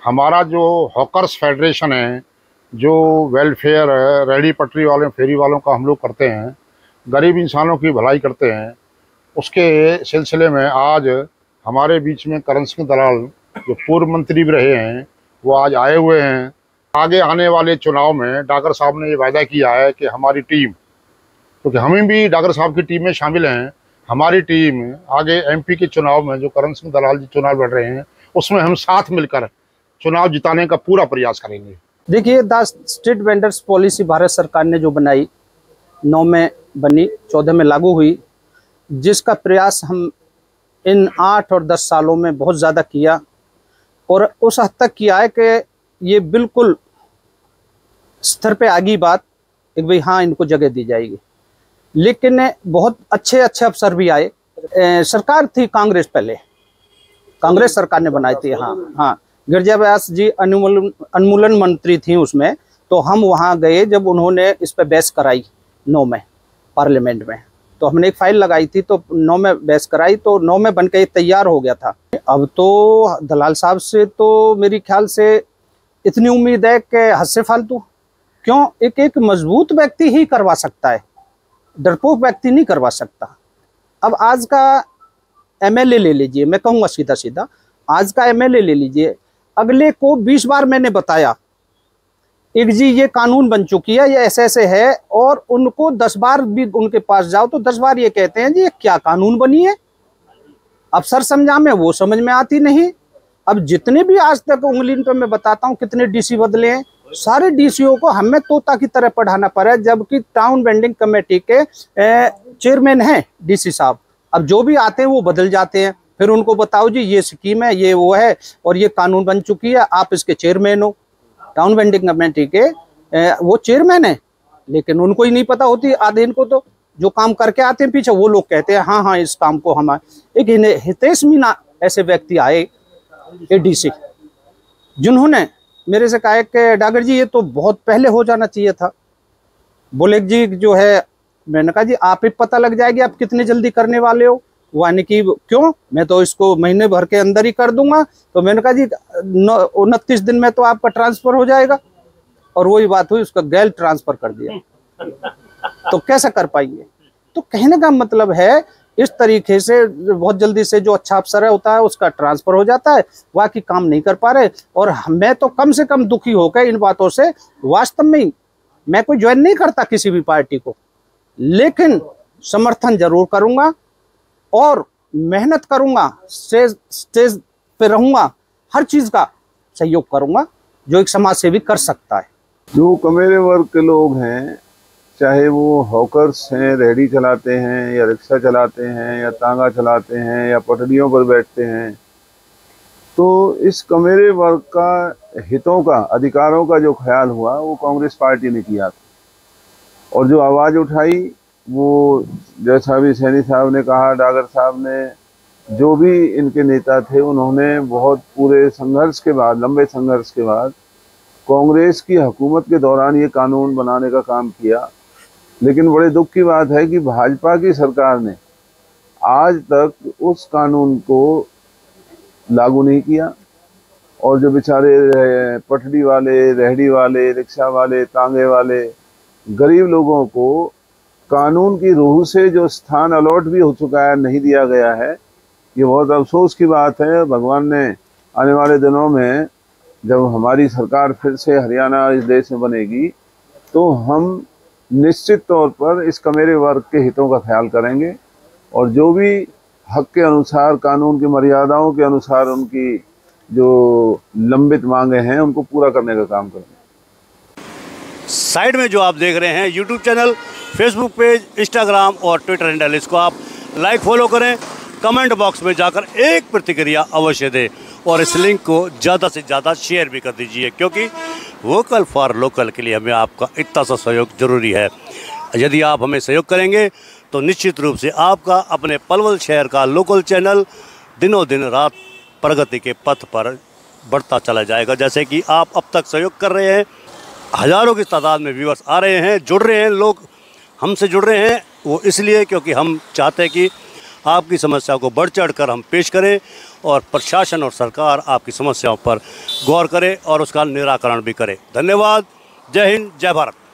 हमारा जो hawkers federation है, जो वेलफेयर रेहड़ी पटरी वाले फेरी वालों का हम लोग करते हैं, गरीब इंसानों की भलाई करते हैं, उसके सिलसिले में आज हमारे बीच में करण सिंह दलाल जो पूर्व मंत्री भी रहे हैं वो आज आए हुए हैं। आगे आने वाले चुनाव में डॉक्टर साहब ने ये वायदा किया है कि हमारी टीम, क्योंकि हम भी डॉक्टर साहब की टीम में शामिल हैं, हमारी टीम आगे एमपी के चुनाव में जो करण सिंह दलाल जी चुनाव लड़ रहे हैं उसमें हम साथ मिलकर चुनाव जिताने का पूरा प्रयास करेंगे। देखिए, the street vendors policy Bharat सरकार ने जो बनाई, 9 में बनी, 14 में लागू हुई, जिसका प्रयास हम इन 8 और 10 सालों में बहुत ज़्यादा किया और उस हद तक किया है कि ये बिल्कुल स्तर पे आ गई बात कि भाई हाँ, इनको जगह दी जाएगी। लेकिन बहुत अच्छे अच्छे अफसर भी आए। सरकार थी कांग्रेस, पहले कांग्रेस सरकार ने बनाई थी। हाँ, गिरिजा व्यास जी अनुमूलन मंत्री थी उसमें, तो हम वहाँ गए जब उन्होंने इस पर बहस कराई 9 में पार्लियामेंट में, तो हमने एक फाइल लगाई थी, तो 9 में बहस कराई, तो 9 में बनकर तैयार हो गया था। अब तो दलाल साहब से तो मेरी ख्याल से इतनी उम्मीद है कि हद से फालतू। क्यों? एक मजबूत व्यक्ति ही करवा सकता है, डरपोक व्यक्ति नहीं करवा सकता। अब आज का एमएलए ले लीजिए, मैं कहूँगा सीधा सीधा, आज का एमएलए ले लीजिए, अगले को 20 बार मैंने बताया एक जी ये कानून बन चुकी है, ये ऐसे ऐसे है, और उनको 10 बार भी उनके पास जाओ तो 10 बार ये कहते हैं जी ये क्या कानून बनी है। अफसर समझा में वो समझ में आती नहीं। अब जितने भी आज तक उंगली पे मैं बताता हूँ कितने डीसी बदले हैं, सारे डीसीओ को हमें तोता की तरह पढ़ाना पड़ा है, जबकि टाउन वेंडिंग कमेटी के चेयरमैन हैं डीसी साहब। अब जो भी आते हैं वो बदल जाते हैं, फिर उनको बताओ जी ये स्कीम है, ये वो है, और ये कानून बन चुकी है, आप इसके चेयरमैन हो। टाउन वेंडिंग कमेटी के वो चेयरमैन है, लेकिन उनको ही नहीं पता होती। आधे इनको तो जो काम करके आते हैं पीछे, वो लोग कहते हैं हाँ हाँ इस काम को हम। एक हितेश मीना ऐसे व्यक्ति आए एडीसी, जिन्होंने मेरे से कहा कि डागर जी ये तो बहुत पहले हो जाना चाहिए था। बोले जी जो है, मैंने कहा जी आप ही पता लग जाएगी आप कितने जल्दी करने वाले हो। यानी कि क्यों, मैं तो इसको महीने भर के अंदर ही कर दूंगा। तो मैंने कहा जी 29 दिन में तो आपका ट्रांसफर हो जाएगा, और वही बात हुई, उसका गैल ट्रांसफर कर दिया। तो कैसे कर पाएंगे? तो कहने का मतलब है इस तरीके से बहुत जल्दी से जो अच्छा अफसर होता है उसका ट्रांसफर हो जाता है, बाकी काम नहीं कर पा रहे। और मैं तो कम से कम दुखी होकर इन बातों से, वास्तव में ही मैं कोई ज्वाइन नहीं करता किसी भी पार्टी को, लेकिन समर्थन जरूर करूंगा और मेहनत करूंगा, स्टेज पे रहूंगा, हर चीज का सहयोग करूंगा जो एक समाज सेवी कर सकता है। जो कमेरे वर्ग के लोग हैं, चाहे वो हॉकर्स हैं, रेहड़ी चलाते हैं, या रिक्शा चलाते हैं, या तांगा चलाते हैं, या पटरियों पर बैठते हैं, तो इस कमेरे वर्ग का हितों का, अधिकारों का जो ख्याल हुआ वो कांग्रेस पार्टी ने किया था। और जो आवाज़ उठाई वो, जैसा भी सैनी साहब ने कहा, डागर साहब ने, जो भी इनके नेता थे, उन्होंने बहुत पूरे संघर्ष के बाद, लंबे संघर्ष के बाद कांग्रेस की हुकूमत के दौरान ये कानून बनाने का काम किया। लेकिन बड़े दुख की बात है कि भाजपा की सरकार ने आज तक उस कानून को लागू नहीं किया, और जो बेचारे पटरी वाले, रेहड़ी वाले, रिक्शा वाले, तांगे वाले गरीब लोगों को कानून की रूह से जो स्थान अलॉट भी हो चुका है, नहीं दिया गया है, ये बहुत अफसोस की बात है। भगवान ने आने वाले दिनों में जब हमारी सरकार फिर से हरियाणा इस देश में बनेगी, तो हम निश्चित तौर पर इस कमेरे वर्ग के हितों का ख्याल करेंगे, और जो भी हक के अनुसार, कानून की मर्यादाओं के अनुसार उनकी जो लंबित मांगे हैं उनको पूरा करने का काम करेंगे। साइड में जो आप देख रहे हैं YouTube channel, Facebook page, Instagram और ट्विटर हैंडल, इसको आप लाइक फॉलो करें, कमेंट बॉक्स में जाकर एक प्रतिक्रिया अवश्य दें, और इस लिंक को ज़्यादा से ज़्यादा शेयर भी कर दीजिए, क्योंकि वोकल फॉर लोकल के लिए हमें आपका इतना सा सहयोग ज़रूरी है। यदि आप हमें सहयोग करेंगे तो निश्चित रूप से आपका अपने पलवल शहर का लोकल चैनल दिनों दिन रात प्रगति के पथ पर बढ़ता चला जाएगा। जैसे कि आप अब तक सहयोग कर रहे हैं, हज़ारों की तादाद में व्यूअर्स आ रहे हैं, जुड़ रहे हैं, लोग हमसे जुड़ रहे हैं। वो इसलिए क्योंकि हम चाहते हैं कि आपकी समस्या को बढ़ चढ़ कर हम पेश करें और प्रशासन और सरकार आपकी समस्याओं पर गौर करे और उसका निराकरण भी करे। धन्यवाद। जय हिंद, जय भारत।